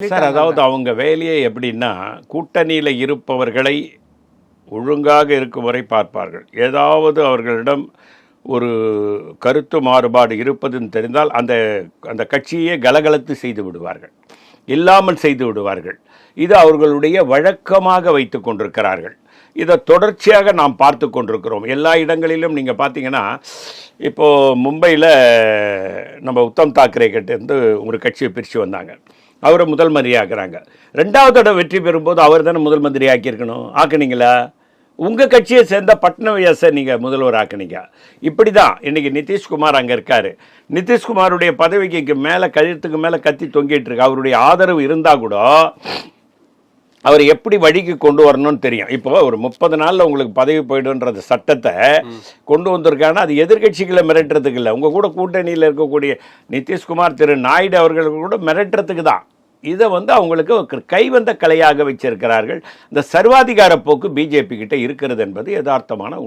Sir, அதாவது அவங்க வேலையே எப்படின்னா, கூட்டணியில் இருப்பவர்களை ஒழுங்காக இருக்கும் வரை பார்ப்பார்கள். ஏதாவது அவர்களிடம் ஒரு கருத்து மாறுபாடு இருப்பதுன்னு தெரிந்தால் அந்த அந்த கட்சியே கலகலத்து செய்து விடுவார்கள், இல்லாமல் செய்து விடுவார்கள். இது அவர்களுடைய வழக்கமாக வைத்து கொண்டிருக்கிறார்கள். இதை தொடர்ச்சியாக நாம் பார்த்து கொண்டிருக்கிறோம். எல்லா இடங்களிலும் நீங்கள் பார்த்தீங்கன்னா, இப்போது மும்பையில் நம்ம உத்தம் தாக்கரே கிட்டேருந்து ஒரு கட்சியை பிரித்து வந்தாங்க. அவரை முதல் மந்திரியாக்குறாங்க. 2வது தடவை வெற்றி பெறும்போது அவர் தானே முதல் மந்திரி ஆக்கியிருக்கணும். ஆக்குனீங்களா? உங்கள் கட்சியை சேர்ந்த பட்னவிஸை நீங்கள் முதல்வர் ஆக்குனீங்க. இப்படி தான் இன்றைக்கி நிதிஷ்குமார் அங்கே இருக்கார். நிதிஷ்குமாருடைய பதவிக்கு மேலே கழுத்துக்கு மேலே கத்தி தொங்கிட்டு இருக்கு. அவருடைய ஆதரவு இருந்தால் கூட அவர் எப்படி வழிக்கு கொண்டு வரணும்னு தெரியும். இப்போ ஒரு 30 நாளில் உங்களுக்கு பதவி போய்டுன்ற சட்டத்தை கொண்டு வந்திருக்காங்கன்னா அது எதிர்கட்சிகளை மிரட்டுறதுக்கு இல்லை, உங்கள் கூட கூட்டணியில் இருக்கக்கூடிய நிதிஷ்குமார், திரு நாயுடு அவர்களுக்கு கூட மிரட்டுறதுக்கு தான். இதை அவங்களுக்கு கைவந்த கலையாக வச்சிருக்கிறார்கள். இந்த சர்வாதிகார போக்கு பிஜேபி கிட்ட இருக்கிறது என்பது யதார்த்தமான உண்மை.